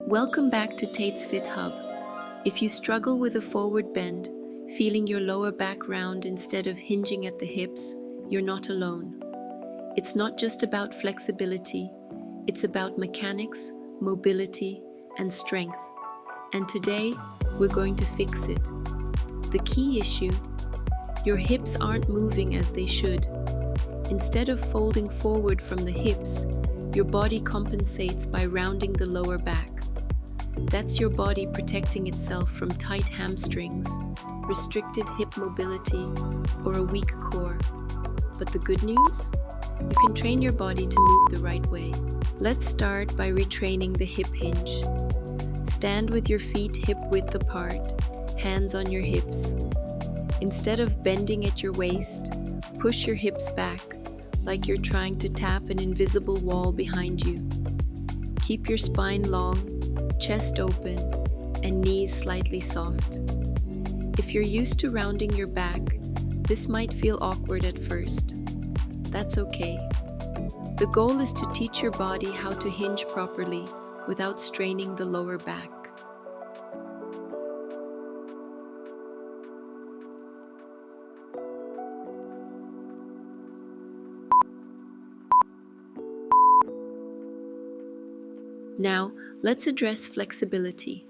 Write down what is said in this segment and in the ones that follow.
Welcome back to TaytsFitHub. If you struggle with a forward bend, feeling your lower back round instead of hinging at the hips, you're not alone. It's not just about flexibility, it's about mechanics, mobility, and strength. And today, we're going to fix it. The key issue: your hips aren't moving as they should. Instead of folding forward from the hips, your body compensates by rounding the lower back. That's your body protecting itself from tight hamstrings, restricted hip mobility, or a weak core. But the good news? You can train your body to move the right way. Let's start by retraining the hip hinge. Stand with your feet hip-width apart, hands on your hips. Instead of bending at your waist, push your hips back, like you're trying to tap an invisible wall behind you. Keep your spine long, chest open, and knees slightly soft. If you're used to rounding your back, this might feel awkward at first. That's okay. The goal is to teach your body how to hinge properly without straining the lower back. Now, let's address flexibility.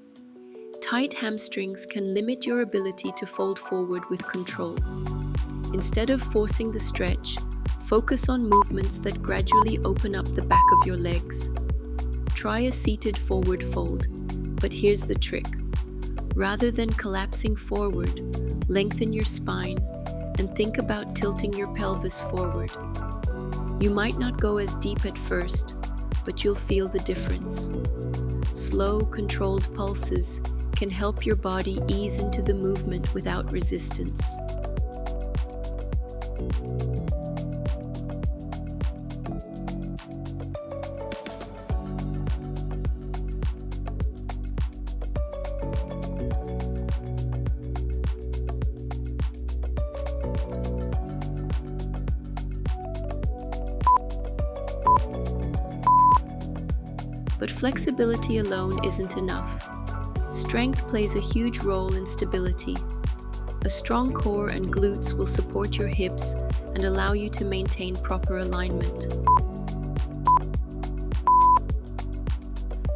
Tight hamstrings can limit your ability to fold forward with control. Instead of forcing the stretch, focus on movements that gradually open up the back of your legs. Try a seated forward fold, but here's the trick. Rather than collapsing forward, lengthen your spine and think about tilting your pelvis forward. You might not go as deep at first, but you'll feel the difference. Slow, controlled pulses can help your body ease into the movement without resistance. But flexibility alone isn't enough. Strength plays a huge role in stability. A strong core and glutes will support your hips and allow you to maintain proper alignment.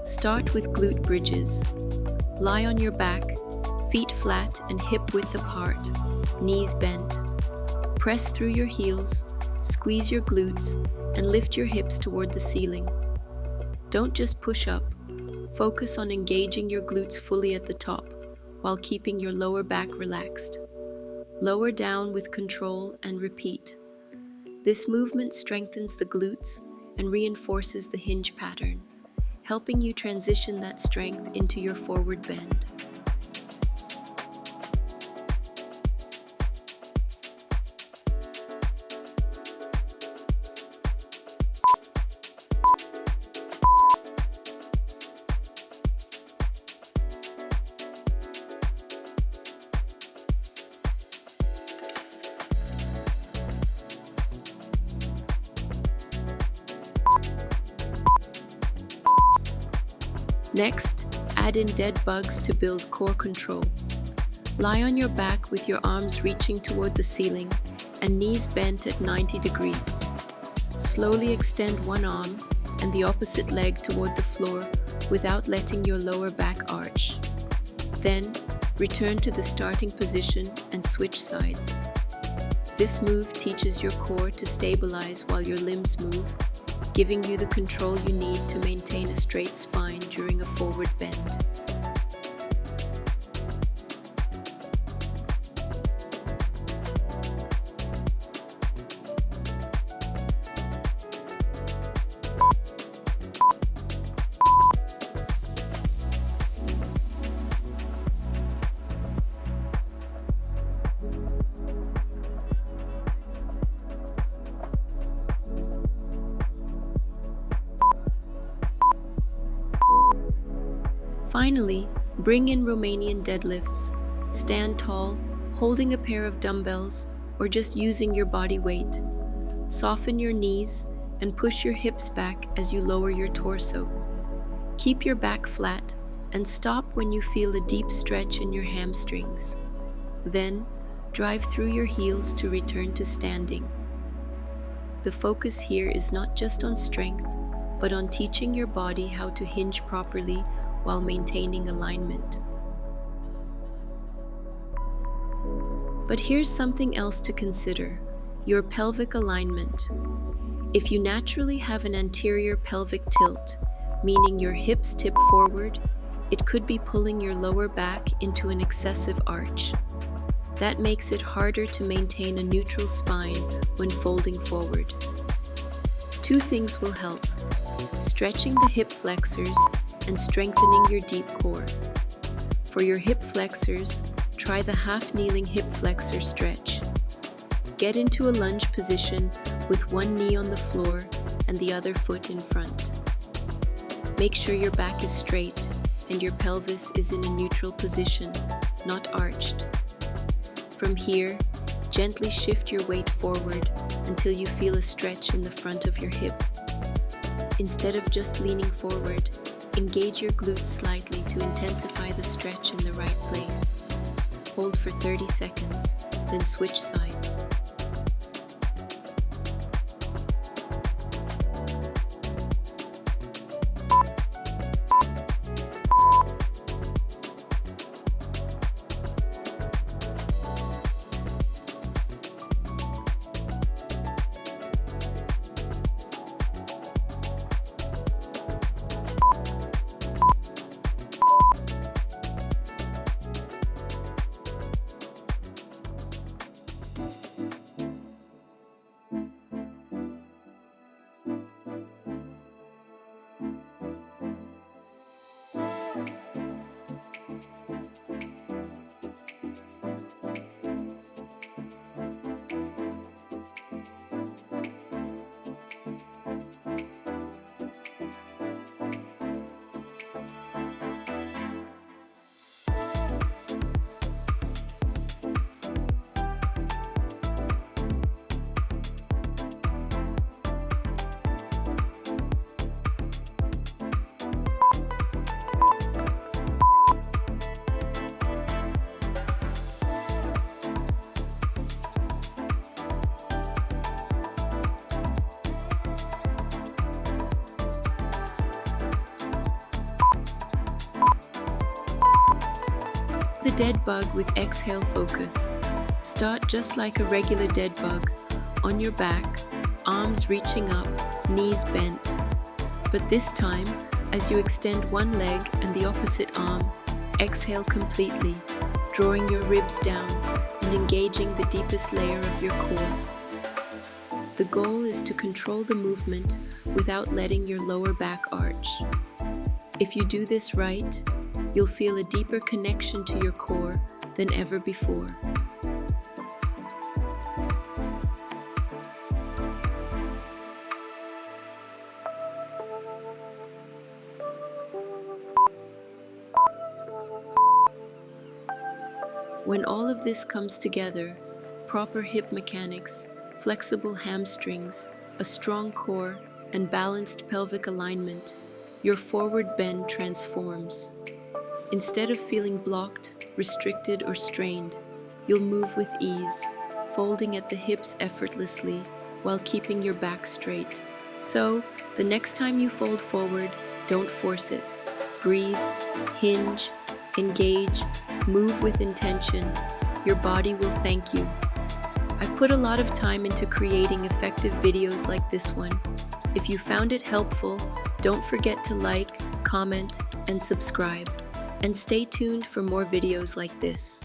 Start with glute bridges. Lie on your back, feet flat and hip-width apart, knees bent. Press through your heels, squeeze your glutes, and lift your hips toward the ceiling. Don't just push up. Focus on engaging your glutes fully at the top, while keeping your lower back relaxed. Lower down with control and repeat. This movement strengthens the glutes and reinforces the hinge pattern, helping you transition that strength into your forward bend. Next, add in dead bugs to build core control. Lie on your back with your arms reaching toward the ceiling and knees bent at 90 degrees. Slowly extend one arm and the opposite leg toward the floor without letting your lower back arch. Then, return to the starting position and switch sides. This move teaches your core to stabilize while your limbs move, giving you the control you need to maintain a straight spine during a forward bend. Finally, bring in Romanian deadlifts. Stand tall, holding a pair of dumbbells, or just using your body weight. Soften your knees and push your hips back as you lower your torso. Keep your back flat and stop when you feel a deep stretch in your hamstrings. Then, drive through your heels to return to standing. The focus here is not just on strength, but on teaching your body how to hinge properly while maintaining alignment. But here's something else to consider: your pelvic alignment. If you naturally have an anterior pelvic tilt, meaning your hips tip forward, it could be pulling your lower back into an excessive arch. That makes it harder to maintain a neutral spine when folding forward. Two things will help: stretching the hip flexors and strengthening your deep core. For your hip flexors, try the half-kneeling hip flexor stretch. Get into a lunge position with one knee on the floor and the other foot in front. Make sure your back is straight and your pelvis is in a neutral position, not arched. From here, gently shift your weight forward until you feel a stretch in the front of your hip. Instead of just leaning forward, engage your glutes slightly to intensify the stretch in the right place. Hold for 30 seconds, then switch sides. The dead bug with exhale focus. Start just like a regular dead bug, on your back, arms reaching up, knees bent. But this time, as you extend one leg and the opposite arm, exhale completely, drawing your ribs down and engaging the deepest layer of your core. The goal is to control the movement without letting your lower back arch. If you do this right, you'll feel a deeper connection to your core than ever before. When all of this comes together, proper hip mechanics, flexible hamstrings, a strong core, and balanced pelvic alignment, your forward bend transforms. Instead of feeling blocked, restricted, or strained, you'll move with ease, folding at the hips effortlessly while keeping your back straight. So, the next time you fold forward, don't force it. Breathe, hinge, engage, move with intention. Your body will thank you. I've put a lot of time into creating effective videos like this one. If you found it helpful, don't forget to like, comment, and subscribe. And stay tuned for more videos like this.